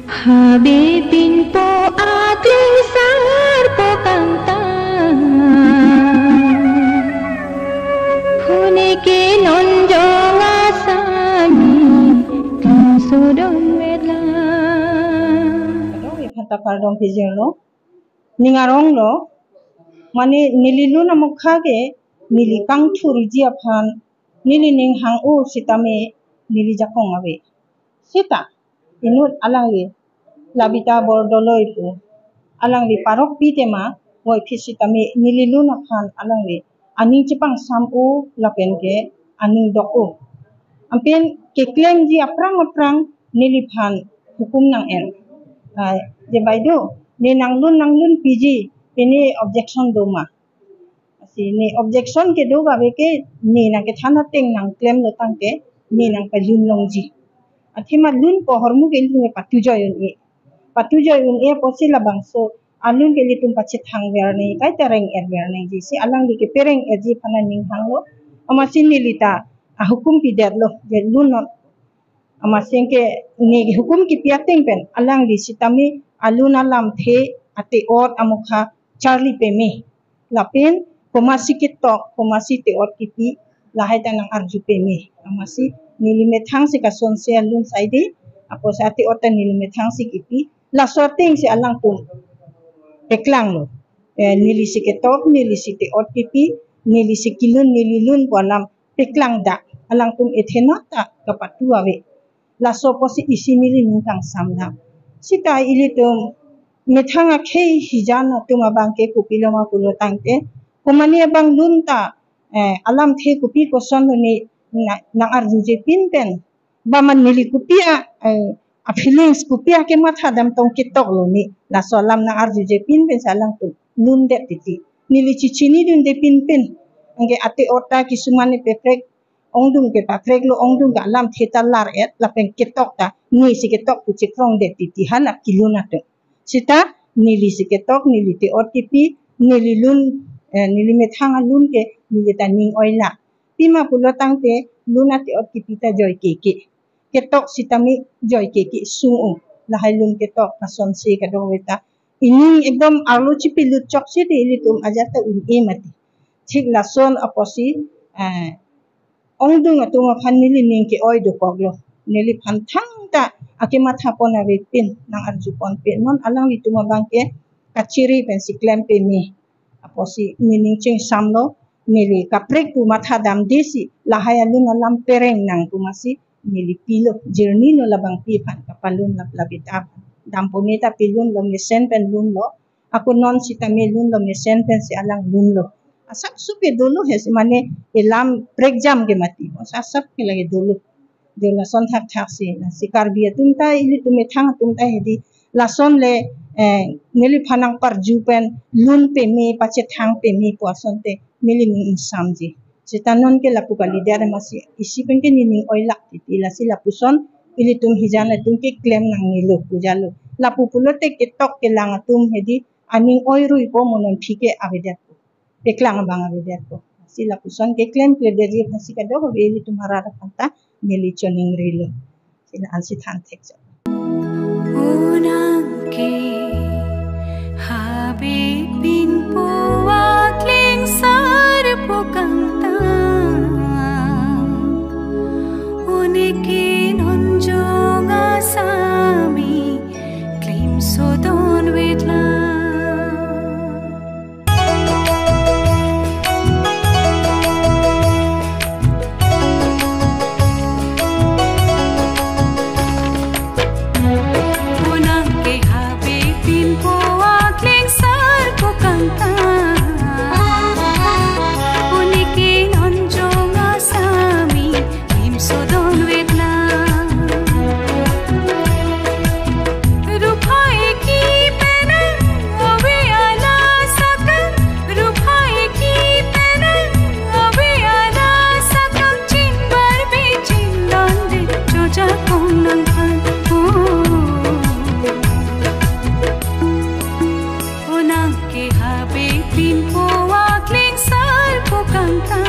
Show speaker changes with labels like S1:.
S1: habe pinpo aglisar po kanta hunike nonjong asami sodon medla
S2: kata pardon pijeng lo ningarong lo mane nililu na mukhage nili kangthuri ji aphan nili ning hang u sitame nili jakong abe sita inut alangi labita bordoloi pu alangi parok pitema woi phisitame nililu na phan alangi ani chipang samu lapen ke ani doko ampen ke klem ji aprang nili phan hukum nang en je baido ni nanglun piji ini objection doma si ni objection ke do gabe ke ni na ke thana teng nang claim lo tang ke ni nang pa lun longji athima lun ko hormu ke lu patujoy un e posila bangso alun ke litum pache thang ber nei kai tereng er ber nei ji si alang li ke pereng e ji phana ning hanglo amasin ni lita a hukum pi der lo je lun no amasing ke ni hukum ki piateng pen alang li sitami alun alam the ate ot amukha charli peme lapin komasi kitok komasi te ot kipi lahai tanang arju peme amasi nilime thang se ka son se alun saidi apo sate ot nilime thang se kipi la sorting se alang tum eklang lo nili se kitok nili se te ot kipi nili se kilun nililun walam eklang da alang tum ethenota kapatu ave la so posi isi nili ningkang samna sita ilitum methanga khei hijana tuma bangke kupiloma pulo tangte komani bang lunta alam the kupi ko sonni na arjuje pinpen baman nili kupia a feelings kupia ke matha dam tong kitok lo ni la solam na arjuje pinpen salang tu lunde titi nili chichini dun de pinpen ange ate ota kisumane peprek ongdung ke paprek lo ongdung ga alam theta lar et la pen kitok ta ni si kitok ku chikrong de titi hala kiluna to sita nili siketok nili te otipi nili lun nili methanga lun ke nili ta ning oila pima pulo tangte luna te otipi ta joy keke ketok sitami joy keke suu lahai lun ketok pason se ka doweta ini ekdom arlo chipi lut chok se de ilitum ajata un e mati thik la son aposi ongdung atuma phan nili ning ke oi do koglo nili phan thang ta akima thapona ve pin nang arju pon pe non alang lituma bangke kachiri pen si klem pe mi aposi meaning ching samlo nili kaprek pu matha dam desi lahaya lun alam pereng nang kumasi nili pilo journey no labang pi phan kapalun labita dam poneta pilun lo mesen pen lun lo aku non sitame lun lo mesen pen si alang lun lo asap supe dulu hes mane elam break jam ke mati asap ke lagi dulu de la son thak thak se na sikar bia tumta ili tume thang tumta hedi la son le nili phanang par jupen lun pe me pache thang pe me poson te mili mi samji sitanon ke lapu kali der masi isi pen ke ning oila ti la si lapu son ili tum hijana tum ke claim nang nilo pujalo lapu pulote ke tok ke lang tum hedi aning oirui po monon phike avedat peklang bang avedat ko si lapu son ke claim ke der nasi ka do ili tum harara panta nili choning rilo sila ansi than thek ja
S1: unang ke habe pin po atling sar po kanta unike nonjong asami claim so don wetla habe pin po atling sar po kanta